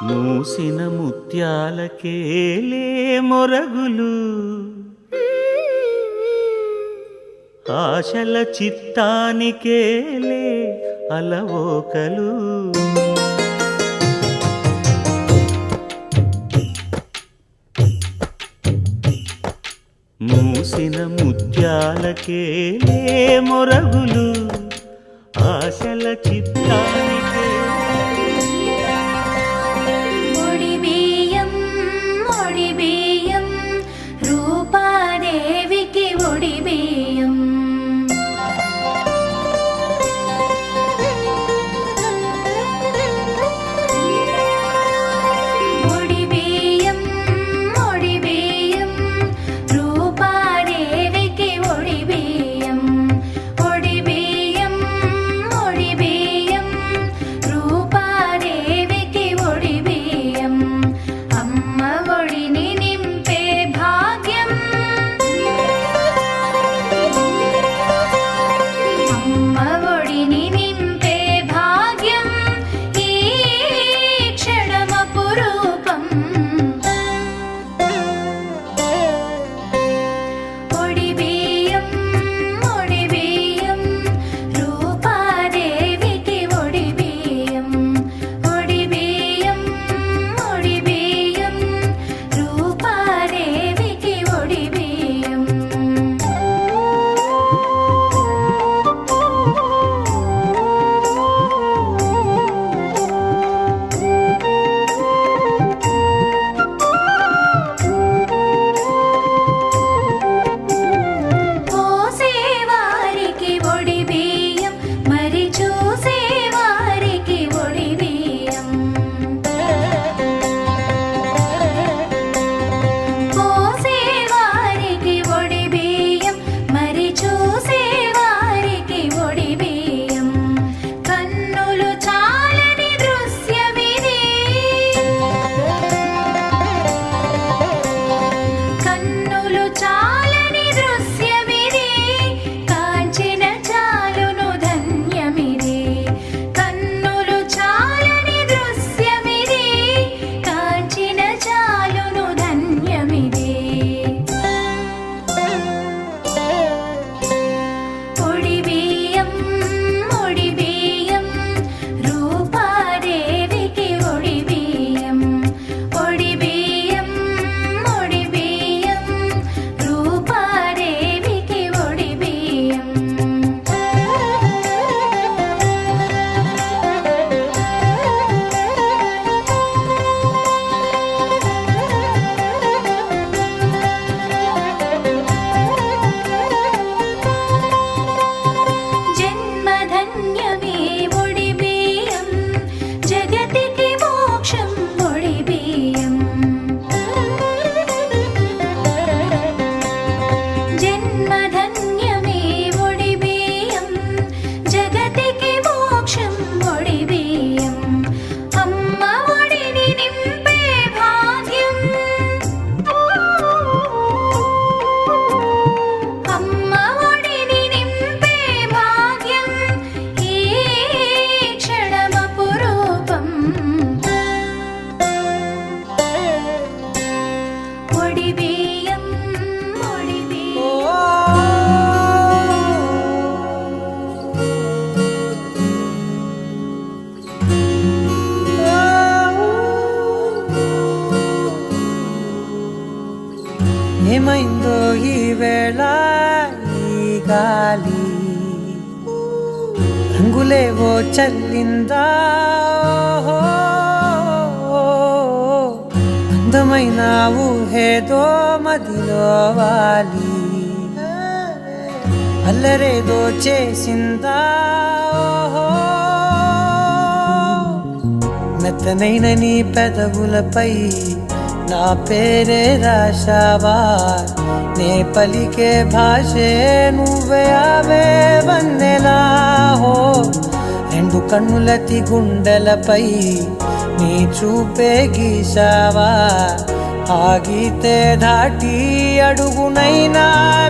మూసిన ముత్యాలకేలే మొరగులు, ఆశల చిత్తానికేలే అలవోకలు. మూసిన ముత్యాలకేలే మొరగులు, ఆశల చిత్తానికే రూపాదేవికి ఒడిబియ్యం. ఒడిబియ్యం ఒడిబియ్యం రూపాదేవికి ఒడిబియ్యం. ఒడిబియ్యం ఒడిబియ్యం రూపాదేవికి ఒడిబియ్యం. అమ్మ ఒడిని నింపే భాగ్యం, అమ్మ ఒడిని నింపే భాగ్యం ఈ క్షణమపురూపం. ఒడిబియ్యం ఒడిబియ్యం రూపాదేవికి ఒడిబియ్యం. ఒడిబియ్యం ఒడిబియ్యం రూపాదేవికి ఒడిబియ్యం. పోసేవారికి ఒడిబియ్యం, మరి చూసేవారికి ఒడిబియ్యం. పోసేవారికి ఒడిబియ్యం, మరి చూసేవారికి ఒడిబియ్యం. కన్నులు చాలని దృశ్యమిది, కన్నులు చాలని దృశ్యమిది, కాంచిన చాలును ధన్యమిది. కన్నులు చాలని దృశ్యమిది, కాంచిన చాలును ధన్యమిది. ఒడిబియ్యం ఒడిబియ్యం రూపాదేవికి ఒడిబియ్యం. ఒడిబియ్యం ఒడిబియ్యం రూపాదేవికి ఒడిబియ్యం. జన్మధన్యమే ఒడిబియ్యం, జగతికి మోక్షం ఒడిబియ్యం. జన్మధన్యమే ఒడిబియ్యం, జగతికి మోక్షం ఒడిబియ్యం. అమ్మ ఒడిని నింపే భాగ్యం, అమ్మ ఒడిని నింపే భాగ్యం ఈ క్షణమపురూపం. ఒడిబియ్యం ఒడిబియ్యం ఏమైందో ఈ వేళ ఈ గాలి, రంగులేవో చల్లిందా ఓహో, అందమైన ఊహేదో మదిలో వాలి, అల్లరేదో చేసిందా ఓహో. మెత్తనైన నీ పెదవులపై నా పేరే రాశావా, నే పలికే భాషే నువ్వే ఆవే వన్నెలా హో. రెండు కన్నులతి గుండెలపై నీ చూపే గీశావా, ఆగితే దాటి అడుగునైనా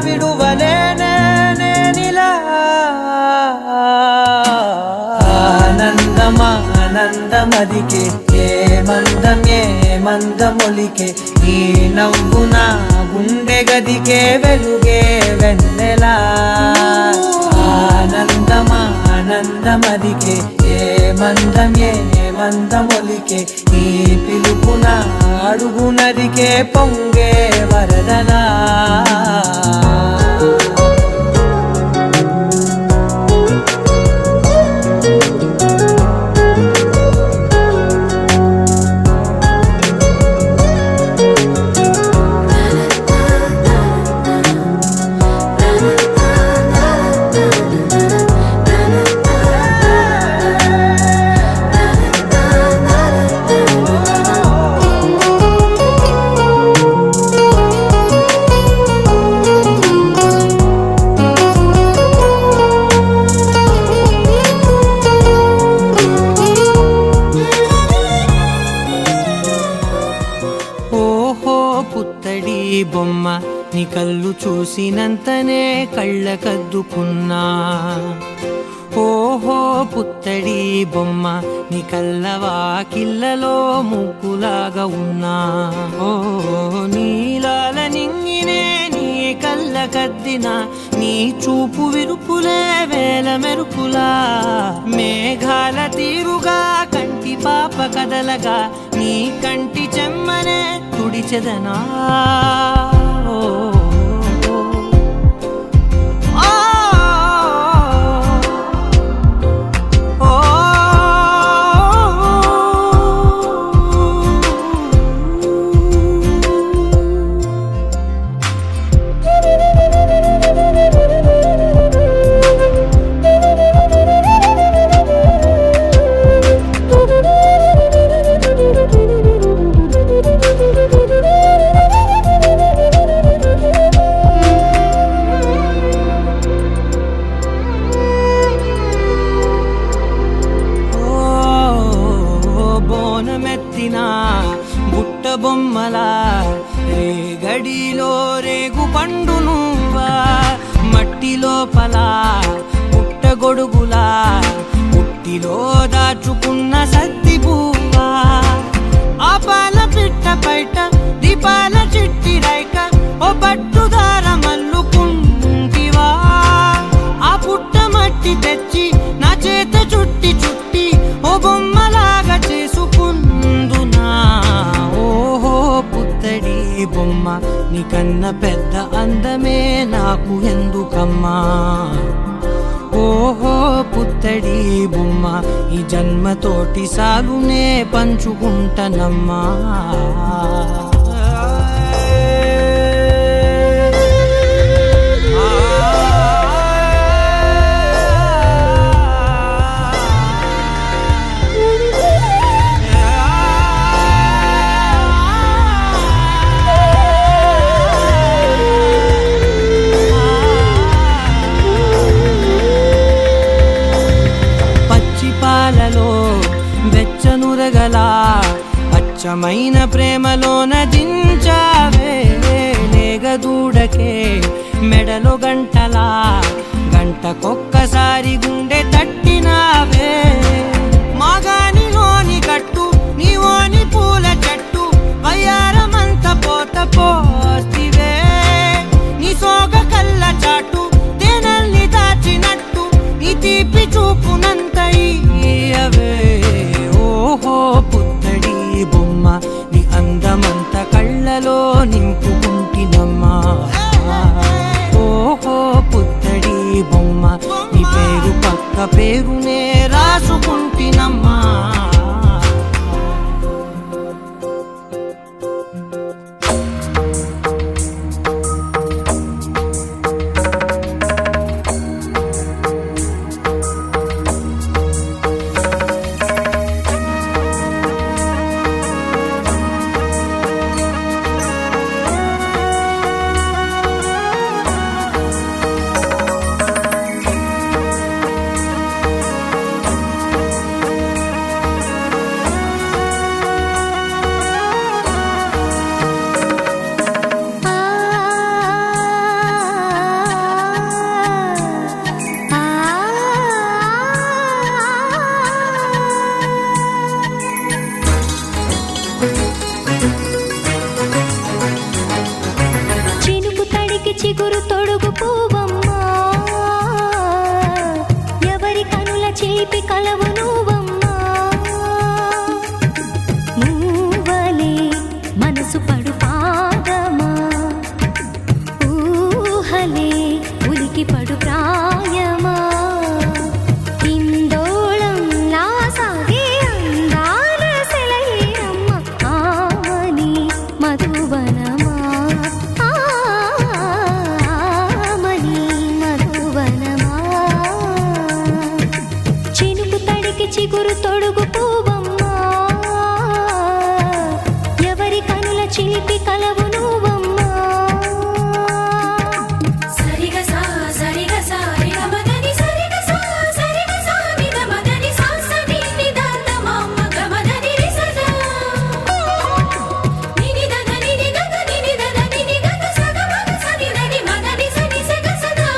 విడువలేనే నేనిలా. ఆనందమా ఆనందమదికే ఏ మందమొలికే ఈ నవ్వు నా గుండె గదికే వెలుగే వెన్నెలా ఆనందమదికే ఏ మందమొలికే ఈ పిలుపున అడుగు నదికే పొంగే వరదలా పుత్తడి బొమ్మ నీ కళ్ళు చూసినంతనే కళ్ళకద్దుకున్నా ఓహో పుత్తడి బొమ్మ నీ కళ్ళవాకిళ్ళలో ముగ్గులాగా ఉన్నా ఓ నీలాల నింగినే నీ కళ్ళకద్దిన నీ చూపు విరుపులే వేల మెరుపులా మేఘాల తీరుగా కంటి పాప కదలగా నీ కంటి చెమ్మనే తుడిచెదనా బుట్ట బొమ్మలా రేగడిలో రేగు పండు నువ్వా మట్టి లోపల పుట్ట గొడుగులా పుట్టిలో దాచుకున్న సత్తి పువ్వా ఆపాల పిట్ట బయట దీపాల చిట్టి రైక ఓ పట్టుదార మల్లుకుంటివా ఆ పుట్ట మట్టి తెచ్చి నా చేత చుట్టి చుట్టి ఓ బొమ్మలాగా చేసుకుందునా ఓహో పుత్తడి బొమ్మ నీకన్నా పెద్ద అందమే నాకు ఎందుకమ్మా ఓహో పుత్తడి బొమ్మ ఈ జన్మతోటి సాలునే పంచుకుంటనమ్మా పాలలో వెచ్చనురగలా అచ్చమైన ప్రేమలోన దించావే లేగదూడకే మెడలో గంటలా గంటకొక్కసారి గుండె తట్టినావే మాగానిలోని కట్టు నీవోని పూల చెట్టు వయ్యారమంత పోత పోస్తివే నీ సోగ కళ్ళ చాటు తేనల్ని దాచినట్టు నీ తీపి చూపునంత ఓహో పుత్తడి బొమ్మ నీ అందమంత కళ్ళలో నింపుకుంటినమ్మా ఓహో పుత్తడి బొమ్మ నీ పేరు పక్క పేరునే రాసుకుంటినమ్మా పువ్వమ్మా ఎవరి కనుల చిలిపి కలవు నువ్వమ్మా మూవలే మనసు పడు పాదమా ఊహలే ఉలికి పడు ప్రాయమా ఇందోళంలా సాగే అందాల సెలయేరమ్మ ఆమని మధువనమా ఆమని మధువనమా చినుకు తడికి చిగురు తొడుగు పువ్వమ్మా ఎవరి కనుల చిలిపి కలవు నువ్వమ్మా సరిగ సా సరిగ సా రిగ మదని సరిగ సా సరిగ సా నిద మదని సా సని నిదాత మమ్మ గ మదని రిసదా నిని దద నిని దద నిని దద నిని దద సగ మగ సని దని మదని సని సగ సదా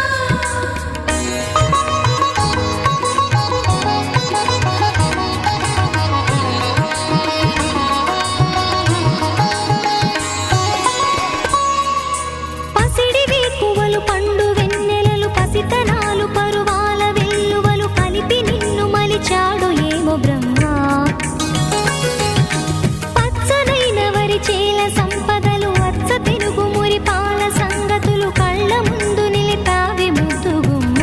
పసిడి వేకువలు పండు వెన్నెలలు పసితనాలు పరువాల వెల్లువలు కలిపి నిన్ను మలిచాడు ఏమో బ్రహ్మ పచ్చనైన వరి చేల సంపదలు అచ్చ తెలుగు మురి పాల సంగతులు కళ్ళ ముందు నిలిపావి ముద్దుగుమ్మ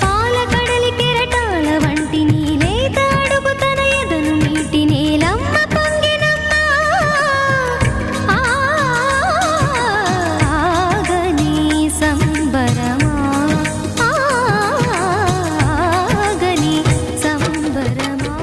పాల కడలి కెరటాల వంటి నీలేత అడుగు తన ఎదను నీటి నేలమ్మ పొంగినమ్మ ఆగని సంబరమా ఆగని సంబరమా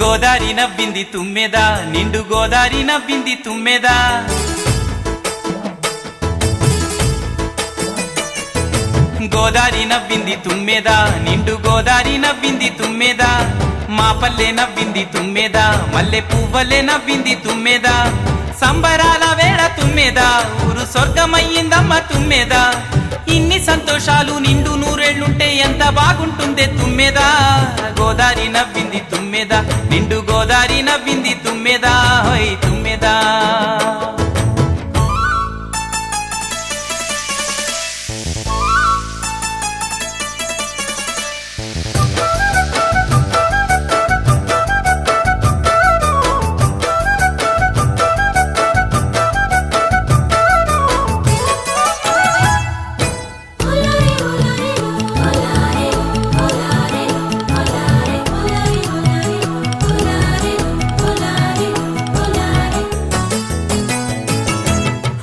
గోదారి నవ్వింది తుమ్మెద నిండు గోదారి నవ్వింది తుమ్మెద గోదారి నవ్వింది తుమ్మెద నిండు గోదారి నవ్వింది తుమ్మెద మా పల్లె నవ్వింది తుమ్మెద మల్లె పువ్వలే నవ్వింది తుమ్మెద సంబరాల వేళ తుమ్మెద ఊరు స్వర్గమయ్యిందమ్మ తుమ్మెద ఇన్ని సంతోషాలు నిండు నూరేళ్లుంటే ఎంత బాగుంటుందే తుమ్మెద గోదారి నవ్వింది తుమ్మెద నిండు గోదారి నవ్వింది తుమ్మెద హోయ్ తుమ్మెద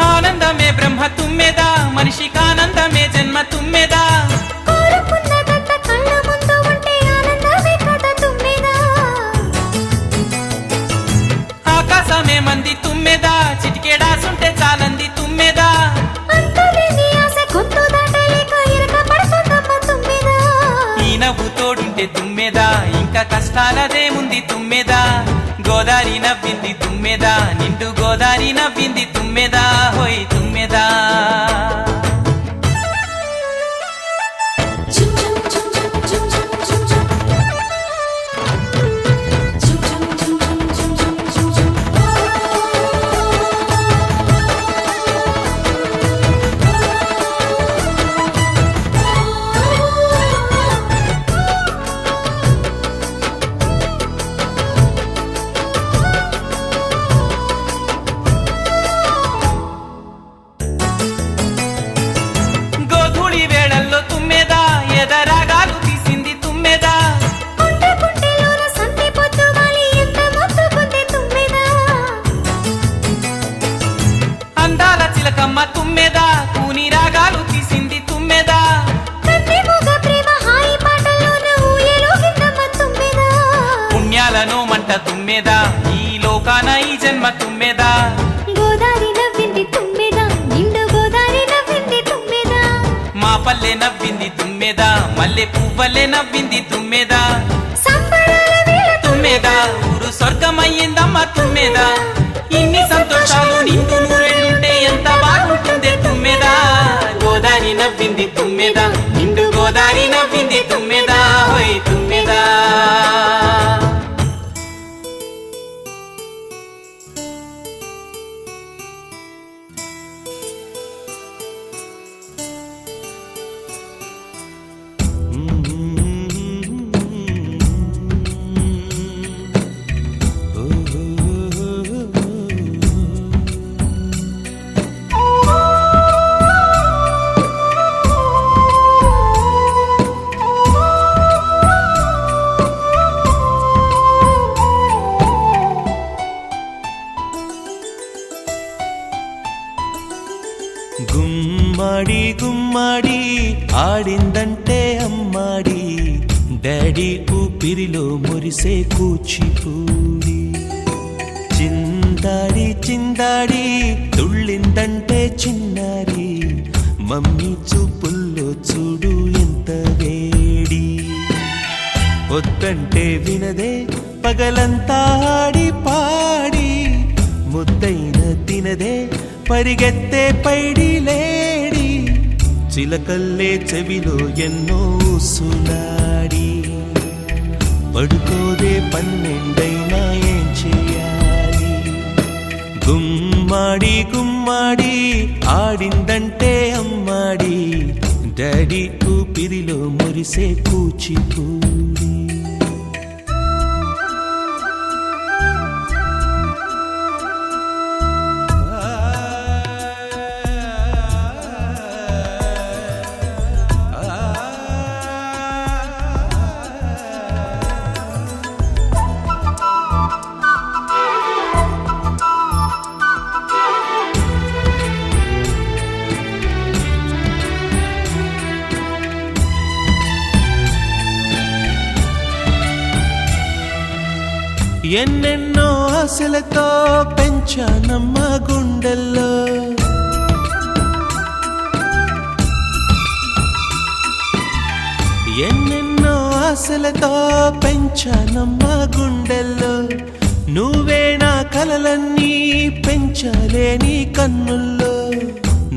ఆనందమే బ్రహ్మ తుమ్మెద మనిషికానందమే జన్మ తుమ్మెద కోరుకున్నదంత కళ్ళ ముందు ఉంటే ఆనందమే కదా తుమ్మెదా ఆకాశమే మంది తుమ్మెద చిటికెడాసుంటే చాలంది తుమ్మెద అంతులేని ఆశ గొంతు దాటలేక ఇరక పడుతుందమ్మ తుమ్మెదా ఈ నవ్వు తోడుంటే తుమ్మెద ఇంకా కష్టాలదేముంది తుమ్మెద గోదారి నవ్వింది తుమ్మెద నిండు గోదారి నవ్వింది తుమ్మెద హోయ్ తుమ్మెద చుమ్ చుమ్ చుమ్ చుమ్ చుమ్ చుమ్ చుమ్ చుమ్ చుమ్ చుమ్ చుమ్ చుమ్ గోధూళి వేళల్లో తుమ్మెద ఎదరాగాలు తీసింది తుమ్మెద కుంట కుంటలోన సంధి పొద్దు వాలి ఎంత మొత్తుకుంది తుమ్మెదా అందాల చిలకమ్మ తుమ్మెద కూని రాగాలు తీసింది తుమ్మెద కన్నె మూగ ప్రేమ హాయి పాటలోన ఊయలోగిందమ్మ తుమ్మెదా పుణ్యాలను మంట తుమ్మెద ఈ లోకాన ఈ జన్మ తుమ్మెద గోదారి నవ్వింది తుమ్మెదా నిండు గోదారి నవ్వింది తుమ్మెదా మా పల్లె నవ్వింది తుమ్మెద మల్లె పువ్వలే నవ్వింది తుమ్మెద సంబ తుమ్మెదా ఇన్ని సంతోషాలు నిండు నూరేళ్ళుంటే ఎంత బాగుంటుందే తుమ్మెదా గోదారి నవ్వింది తుమ్మెదా నిండు గోదారి నవ్వింది తుమ్మెదా హోయ్ తుమ్మెదా గుమ్మడి గుమ్మడి ఆడిందంటే అమ్మాడి డాడీ ఊపిరిలో మురిసే కూచిపూడి చిందాడి చిందాడి తుళ్ళిందంటే చిన్నారి మమ్మీ చూపుల్లో చూడు ఎంత వేడి వద్దంటే వినదే పగలంతా ఆడి పాడి ముద్దైన తినదే పరిగెత్తే పైడి లేడి చిలకల్లే చెవిలో ఎన్నో సులాడి పడుకోదే పన్నెండైనా ఏం చేయాలి గుమ్మాడి గుమ్మాడి ఆడిందంటే అమ్మాడి డాడీ ఊపిరిలో మురిసే కూచిపూడి ఎన్నెన్నో ఆశలతో పెంచానమ్మ గుండెల్లో ఎన్నెన్నో ఆశలతో పెంచానమ్మ గుండెల్లో నువ్వే నా కలలన్నీ పెంచాలే నీ కన్నుల్లో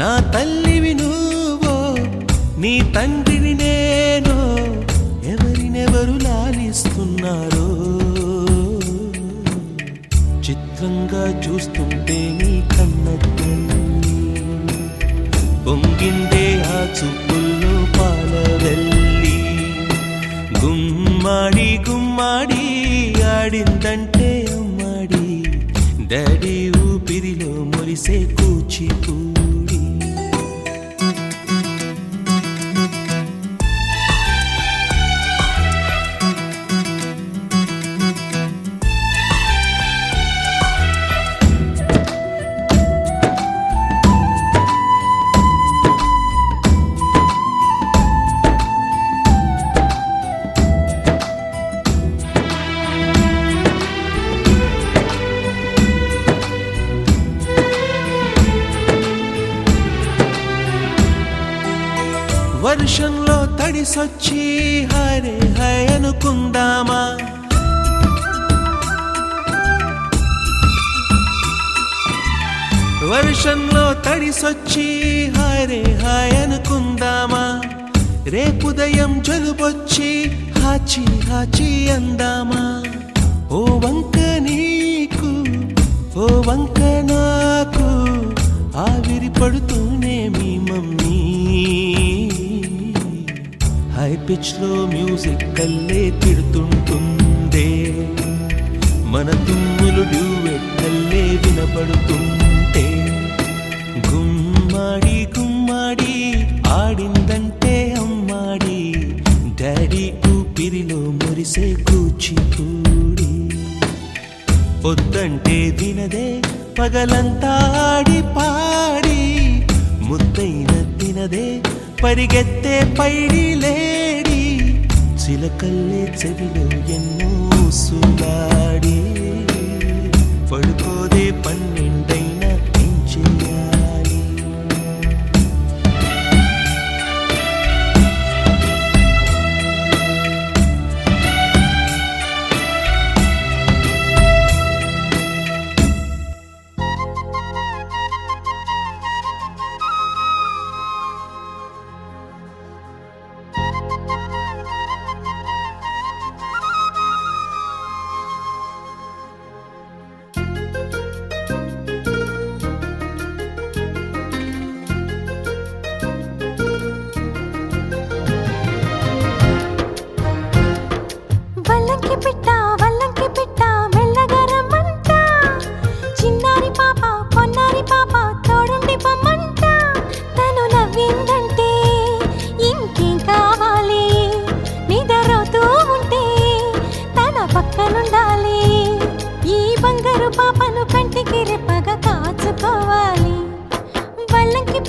నా తల్లివి నువ్వో నీ తండ్రిని నేను ఎవరినెవరు లాలిస్తున్నారో చిత్రంగా చూస్తుంటే నీ కన్న పొంగిందే ఆ చూపుల్లో పాలవెల్లి గుమ్మాడి గుమ్మాడి ఆడిందంటే అమ్మాడి డాడీ ఊపిరిలో మురిసే కూచిపూడి వర్షంలో తడిసొచ్చి హరే హై అనుకుందామా వర్షంలో తడిసొచ్చి హరే హై అనుకుందామా రేపుదయం జలుబొచ్చి హాచి హాచి అందామా ఓ వంక నీకు ఓ వంక నాకు ఆవిరి పడుతూనే మీ మమ్మీ హై పిచ్ లో మ్యూజిక్ కల్లే తిడుతుంటుందే మన తుమ్ములు డ్యూయెట్ కల్లే వినపడుతుంటే గుమ్మాడి గుమ్మాడి ఆడిందంటే అమ్మాడి డాడీ ఊపిరిలో మురిసే కూచిపూడి పొద్దంటే వినదే పగలంతా ఆడి పాడి ముద్దైన తినదే పరిగెత్తే పైడి లేడి చిలకల్లే చెవిలో ఎన్నో సులాడి పడుకోదే పన్నెండైనా ఏం చేయాలి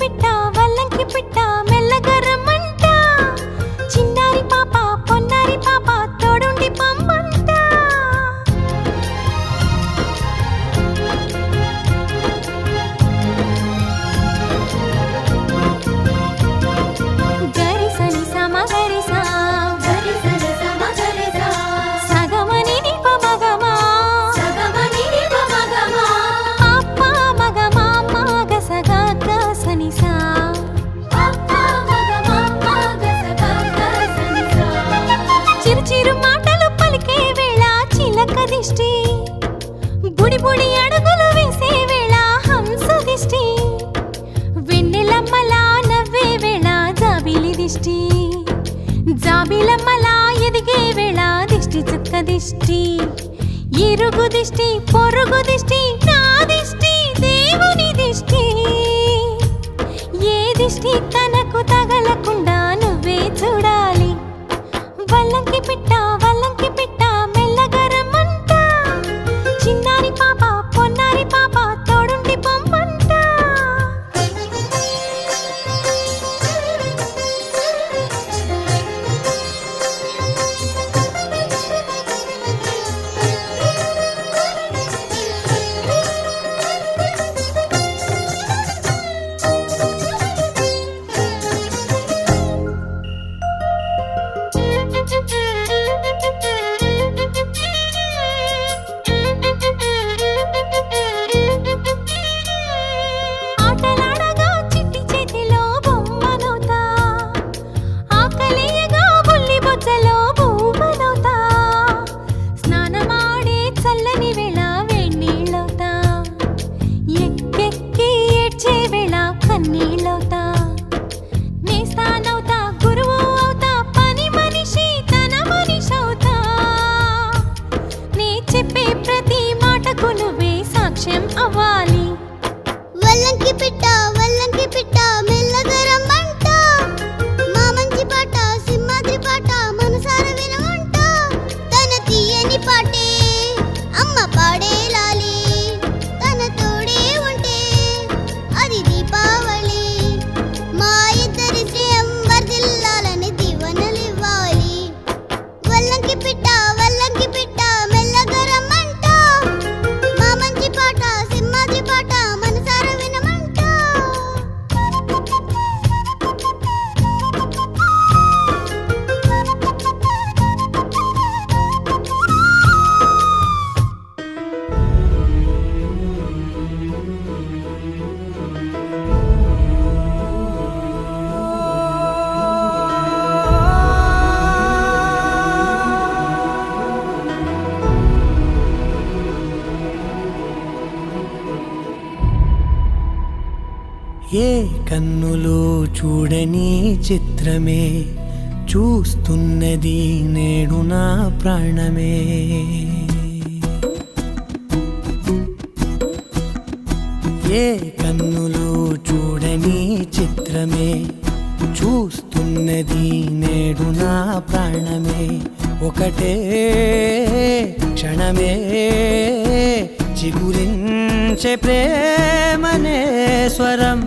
పిట్ట వల్లంకి పిట్ట మెల్లగా రమ్మంట చిన్నారి పాప పొన్నారి పాప తోడుండి పొమ్మంట గరి సని సమ గరి సా గరి సని సమ గరి సా సగమని నిప మగమా సగమని నిప మగమా అప్ప మగమా మగ సగ గ సని సా అప్ప మగమా మగ సగ గ సని సా చిరు చిరు మాటలు పలికే వేళ చిలక దిష్టి బుడి బుడి అడుగులు వేసే వేళ హంస దిష్టి వెన్నెలమ్మలా నవ్వే వేళ జాబిలి దిష్టి జాబిలమ్మలా ఎదిగే వేళ దిష్టి చుక్క దిష్టి ఇరుగు దిష్టి పొరుగు దిష్టి నా దిష్టి దేవుని దిష్టి ఏ దిష్టి తనకు తగలకుండా నువ్వే చూడాలి వల్లంకి పిట్ట మెల్లగా రమ్మంట చిన్నారి పాప పొన్నారి పాప తోడుండి పొమ్మంట ఆటలాడగా చిట్టి చేతిలో బొమ్మనవుతా ఆకలియగా బుల్లి బొజ్జలో భూమనవుతా స్నానమాడే చల్లని వేళ వేణీళ్ళవుతా ఎక్కెక్కి ఏడ్చే వేళ కన్నీళ్ళవుతా నేస్తానవుతా గురువు అవుతా పని మనిషి తన మనిషవుతా నే చెప్పే ప్రతి మాటకు నువ్వే సాక్ష్యం అవ్వాలి వల్లంకి పిట్ట మెల్లగా రమ్మంట మా మంచి పాట సింహాద్రి పాట మనసార వినమంట తన తీయని పాటే అమ్మ పాడే లాలి తన తోడే ఉంటే అది దీపావళి మా ఇద్దరి శ్రేయం వర్ధిల్లాలని దీవెనలివ్వాలి వల్లంకి పిట్ట మెల్లగా రమ్మంట మా మంచి పాట సింహాద్రి పాట మనసార వినమంట ఏ కన్నులు చూడని చిత్రమే చూస్తున్నది నేడు నా ప్రాణమే ఏ కన్నులు చూడని చిత్రమే చూస్తున్నది నేడు నా ప్రాణమే ఒకటే క్షణమే చిగురించే ప్రేమనే స్వరం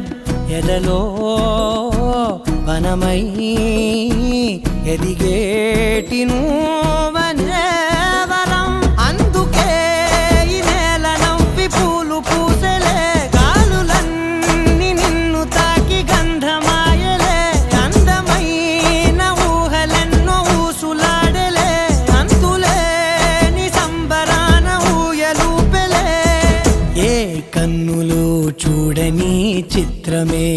ఎదలో వనమై ఎదిగేటి నువ్వనే వరం అందుకే ఈ నేల నవ్వి పూలు పూసలే గాలులన్నీ నిన్ను తాకి గంధమాయలే అందమైన ఊహలెన్నో ఊసులాడలే అంతులేని సంబరాన ఊయలూపెలే ఏ కన్నులు చూడని చిత్రమే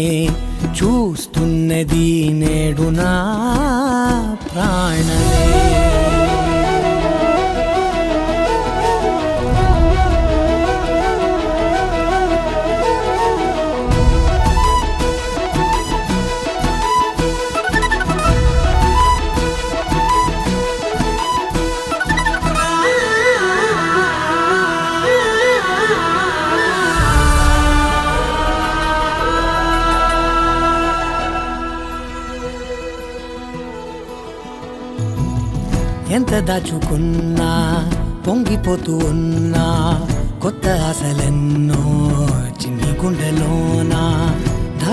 చూస్తున్నది నేడు నా ప్రాణమే ఎంత దాచుకున్నా పొంగిపోతూ ఉన్నా కొత్త ఆశలెన్నో చిన్ని గుండెలోనా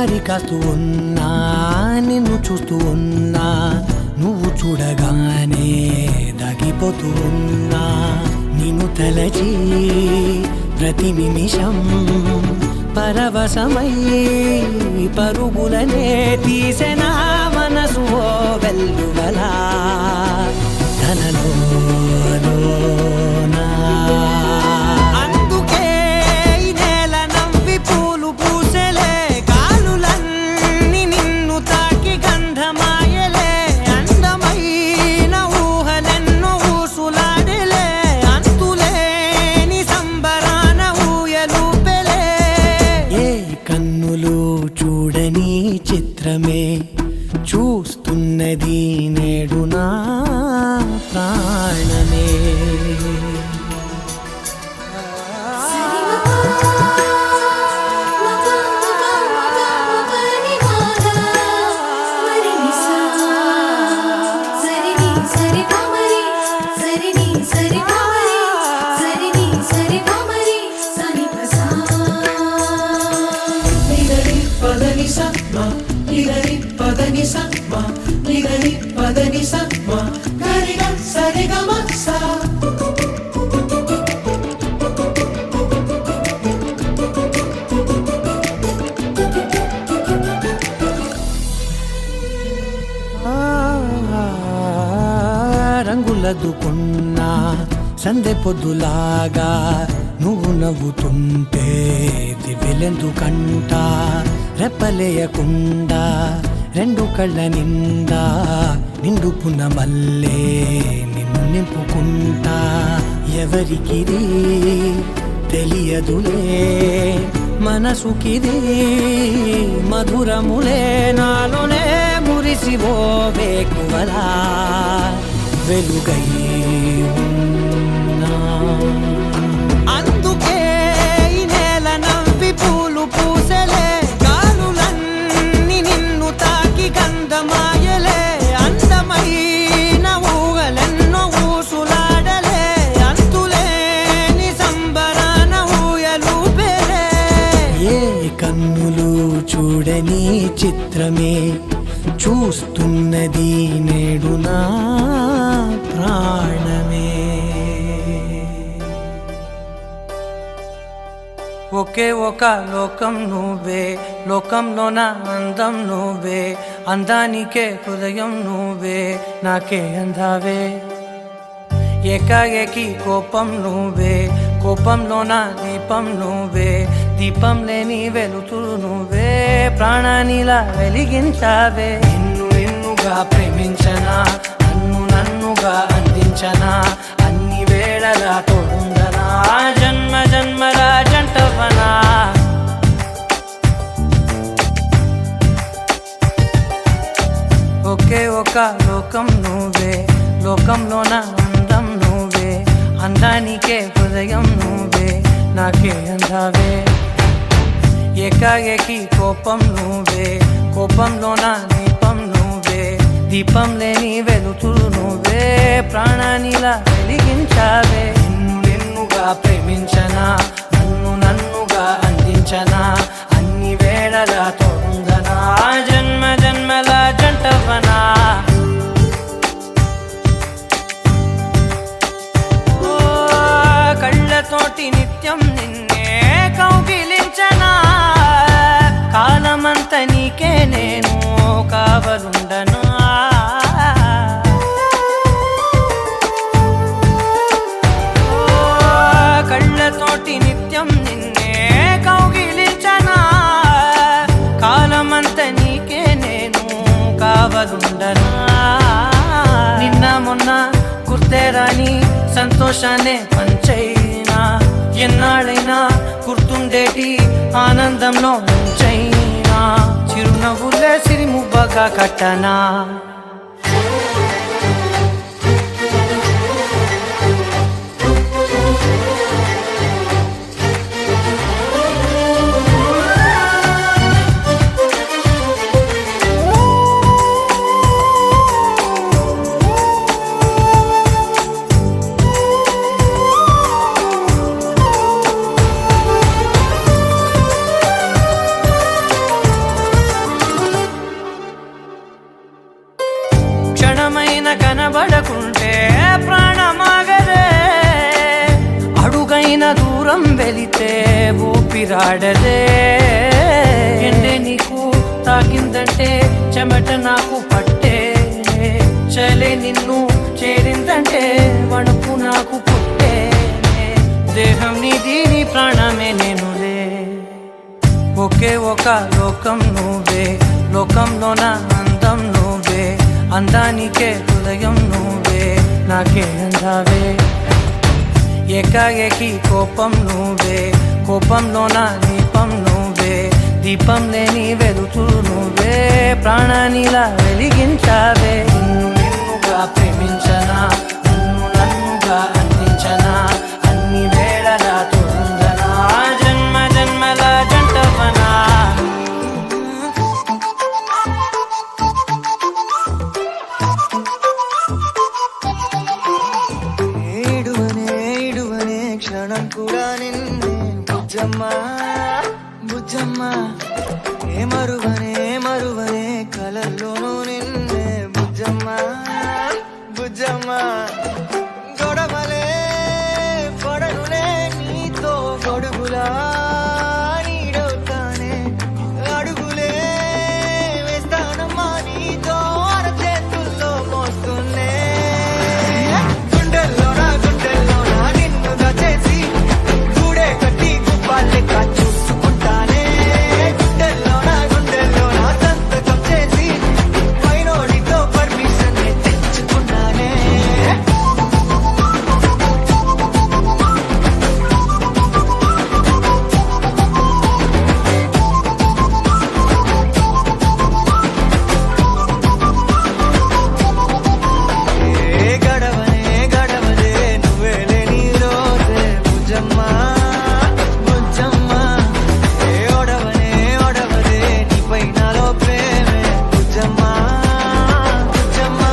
దారి కాస్తూ ఉన్నా నిన్ను చూస్తూ ఉన్నా నువ్వు చూడగానే దాగిపోతూ ఉన్నా నిన్ను తలచి ప్రతి నిమిషం పరవశమై పరుగులనే తీసెనా మనసు ఓ వెల్లువలా తనలోనా అందుకే ఈ నేల నవ్వి పూలు పూసెలే గాలులన్నీ నిన్ను తాకి గంధమాయలే అందమైన ఊహలెన్నో ఊసులాడలే అంతులేని సంబరాన ఊయలూపెలే ఏ కన్నులు చూడని చిత్రమే చూస్తున్నది నేడు నా ప్రాణమే రంగులదుకున్నా సందె పొద్దులాగా నువ్వు నవ్వుతుంటే దివ్వెలెందుకంట రెప్పలేయకుండా రెండు కళ్ళ నిండా నిండుకున్న మల్లే నిన్ను నింపుకుంటా ఎవరికిది తెలియదులే మనసుకిది మధురములే నాలోనే మురిసివో వేకువలా వెలుగై ఉన్నా అందుకే ఈ నేల నవ్వి పూలు పూసెలే గాలులన్నీ నిన్ను తాకి గంధమాయలే అందమైన ఊహలెన్నో ఊసులాడలే అంతులేని సంబరాన ఊయలూపెలే ఏ కన్నులు చూడని చిత్రమే చూస్తున్నది నేడు నా ప్రాణమే ఒకే ఒక లోకం నువ్వే లోకంలో నా అందం నువ్వే అందానికే హృదయం నువ్వే నాకే అందావే ఏకాఏకి కోపం నువ్వే కోపంలో నా దీపం నువ్వే దీపం లేని వెలుతురు నువ్వే ప్రాణానిలా వెలిగించావే నిన్నుగా ప్రేమించనా నన్నుగా అందించనా అన్ని వేళలా తోడుందనా జన్మ జన్మల జంటవనా ఒకే ఒక లోకం నువ్వే లోకంలో నా అందం నువ్వే అందానికే హృదయం నువ్వే నాకే అందావే ఏకాఏకి కోపం నువ్వే కోపంలో నా దీపం నువ్వే దీపం లేని వెలుతురు నువ్వే ప్రాణానిలా వెలిగించావే నిన్నుగా ప్రేమించనా నన్నుగా అందించనా అన్ని వేళలా తోడుందనా జన్మ జన్మల జంటవనా కళ్ళతోటి నిత్యం నిన్నే కౌగిలించనా కాలమంత నీకే నేను కావలుండనా కళ్ళతోటి నిత్యం నిన్నే కౌగిలించనా కాలమంత నీకే నేను కావలుండనా నిన్న మొన్న గుర్తే రాని సంతోషాన్ని పంచైనా ఎన్నాళ్ళైనా గుర్తుండేటి ఆనందంలో ముంచైనా చిరునవ్వులే సిరిముబ్బగా కట్టనా వెలితే ఊపిరాడదే ఎండే నీకు తాకిందంటే చెమట నాకు పట్టే చలే నిన్ను చేరిందంటే వణుకు నాకు పుట్టే దేహం నీది నీ ప్రాణమే నేనులే ఒకే ఒక లోకం నువ్వే లోకంలోన అందం నువ్వే అందానికే హృదయం నువ్వే నాకే అందావే ఏకాఏకి కోపం నువ్వే కోపంలోన దీపం నువ్వే దీపం లేని వెలుతురు నువ్వే ప్రాణానిలా వెలిగించావే నిన్నుగా ప్రేమించనా నిన్ను నన్నుగా అందించనా అన్ని వేళలా తోడుందనా జన్మ జన్మల జంటవనా ఏడువనే క్షణం కూడా నిన్నే బుజ్జమ్మా బుజ్జమ్మా ఏ మరువనే కలల్లోనూ నిన్నే బుజ్జమ్మా బుజ్జమ్మా గొడవలే పడనులే నీతో గొడుగులా నీడవుతానే అడుగులే వేస్తానమ్మా నీతో అరచేతుల్లో మోస్తున్నే గుండెల్లోనా నిన్ను దచేసి గూడే కట్టి గుప్పాలెక్క చూసుకుంటానే గుండెల్లోనా సంతకం చేసి పైనోడితో పర్మిషన్ తెచ్చుకున్నానే గడవదే నువ్వే లేని రోజే బుజ్జమ్మా బుజ్జమ్మా ఏ ఒడవదే నీపై నాలో ప్రేమే బుజ్జమ్మా బుజ్జమ్మా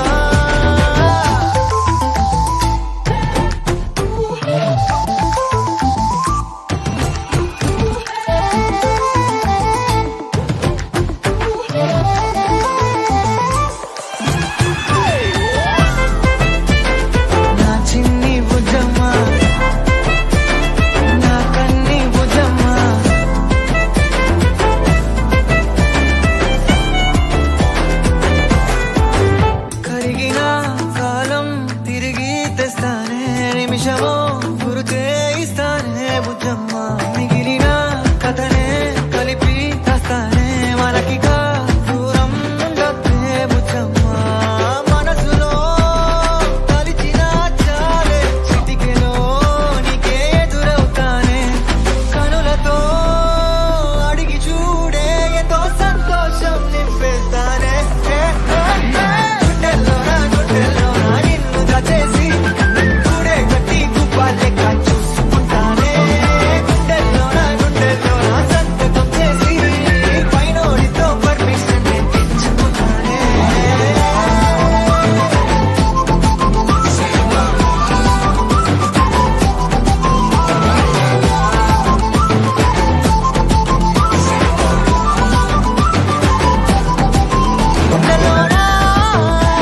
నా చిన్ని బుజ్జమ్మా నా కన్ని బుజ్జమ్మా కరిగిన కాలం తిరిగి తెస్తానే నిమిషమో గురుతే ఇస్తానే బుజ్జమ్మా మిగిలిన కథనే కలిపి తెస్తానే మనకిగా దూరం ఉండొద్దే బుజ్జమ్మా మనసులో కలిచిన చాలే చిటికెలో నీకే ఎదురవుతానే కనులతో అడిగి చూడే ఎంతో సంతోషం నింపేస్తానే గుండెల్లోనా నిన్ను దచేసి గూడే కట్టి గుప్పాలెక్క చూసుకుంటానే గుండెల్లోనా సంతకం చేసి పైనోడితో పర్మిషన్ తెచ్చుకున్నానే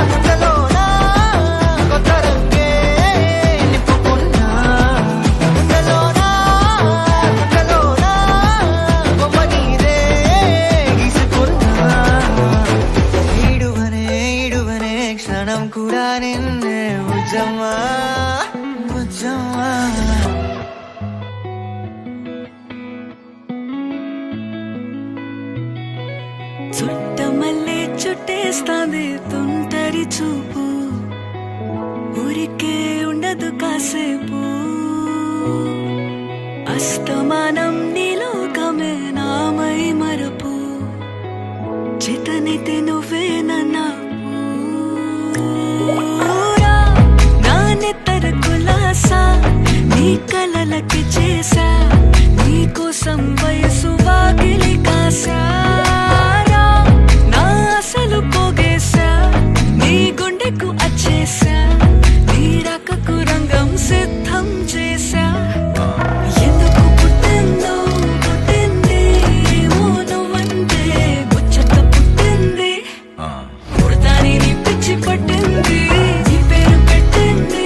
గుండెలోనా కొత్త రంగే నింపుకున్నా గుండెలోనా బొమ్మ నీదే గీసుకున్నా ఈడువనే క్షణం కూడా నిన్నే బుజ్జమ్మా బుజ్జమ్మా చుట్టమల్లే చుట్టేస్తాంది తుంటరి చూపు ఊరికే ఉండదు కాసేపు అస్తమానం నీలోకమే నామై మరపు చేతనైతే నువ్వే నన్నా నా నెత్తర కులాసా నీ కలలకి చేసా నీ కోసం వయసు వాకిలి కాసా నా అసలు పోగేసా నీ గుండెకు అచ్చేసా నీ రకకు రంగం సిద్ధం చేసా ఎందుకు పుట్టిందో పుట్టింది ఏమో నువ్వంటే ముచ్చట పుట్టింది పుడతాని నీ పిచ్చి పట్టింది నీ పేరు పెట్టింది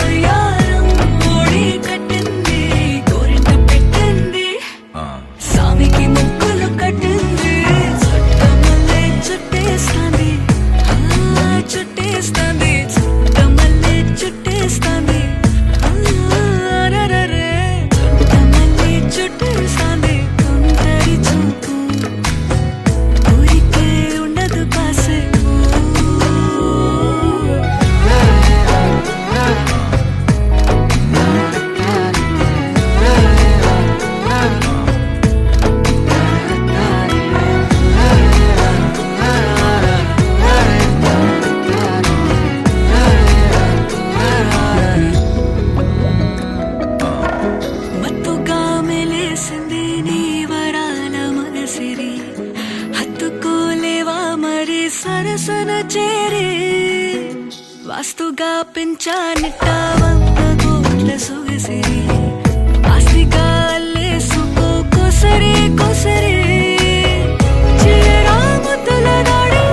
వయ్యారం ఓడి కట్టింది గోరింట పెట్టి మనసన చేరి వాస్తుగా పెంచానిట్టావంత కోట్ల సొగసిరి ఆస్తిగా అల్లేసుకో కొసరి కొసరి చిరరాముతుల దాడి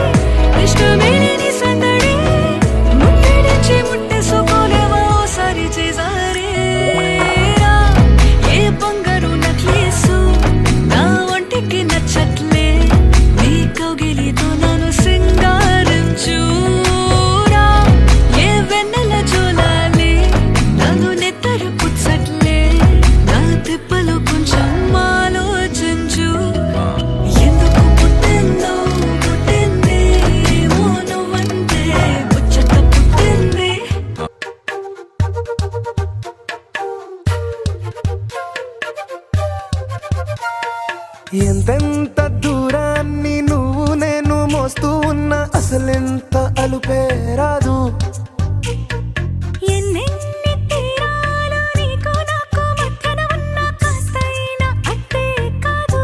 ఇష్టమేని సందడి ముట్టిడిచి ముట్టేసుకోలేవా ఓసారి చేసారే ఏ బంగారు నక్లేసు నా ఒంటికి నచ్చట్లే నీ కౌగిలితో నన్ను సింగారించురా ఏ వెన్నెల జోలాలి నన్ను నెత్తరు పుచ్చట్లే నా తిప్పలు కొంచెం ఆలోచించు ఎందుకు పుట్టిందో పుట్టింది ఏమో నువ్వంటే ముచ్చట పుట్టింది ఎంతెంత దూరాన్ని నువ్వు నేను మోస్తూ ఉన్నా అసలెంత అలుపే రాదు. ఎన్నెన్ని తీరాలు నీకు నాకు మధ్యన ఉన్న కాస్తైనా అట్టే కాదు.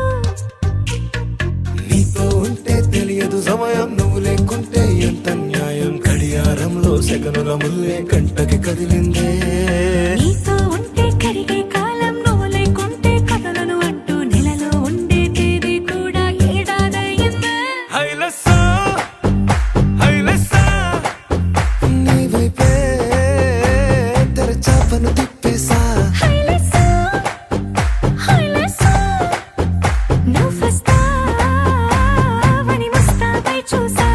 నీతో ఉంటే తెలియదు సమయం, నువ్వు లేకుంటే ఎంత న్యాయం. గడియారంలో సెగనుల ముల్లే కంటకి కదిలిందే. నీతో ఉంటే కరిగే కాలం, నువ్వు లేకుంటే కథలను అంటూ నెలలో ఉండే తేదీ కూడా ఏడాదయ్యిందే. హైలెస్సా, హైలెస్సా, నీ వైపే తెరచాపను తిప్పేసా. హైలెస్సా, హైలెస్సా, నువ్వొస్తావని ముస్తాబై చూసా.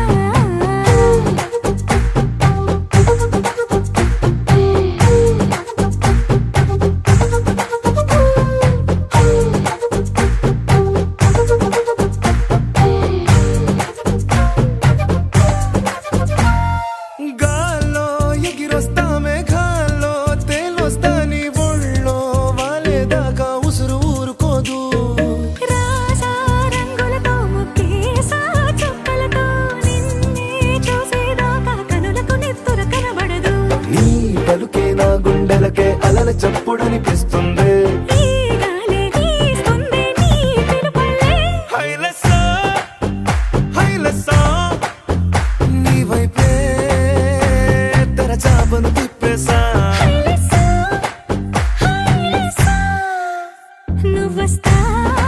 గాల్లో ఎగిరొస్తా మేఘాల్లో తేలొస్తా నీ ఒళ్ళో వాలేదాకా ఉసురు ఊరుకోదు. రాజా రంగులతో ముక్కేసా చుక్కలతో నిన్నే చూసేదాకా కనులకు నెత్తుర కనబడదు. నీ పలుకే నా గుండెలకే అలల చప్పుడనిపిస్తుంది. ఈ గాలి వీస్తుంది నీ పిలుపుల్లే. హైలెస్సా, హైలెస్సా, నీ వైపే తెరచాపను తిప్పేసా. హైలెస్సా, హైలెస్సా, నువ్వొస్తావని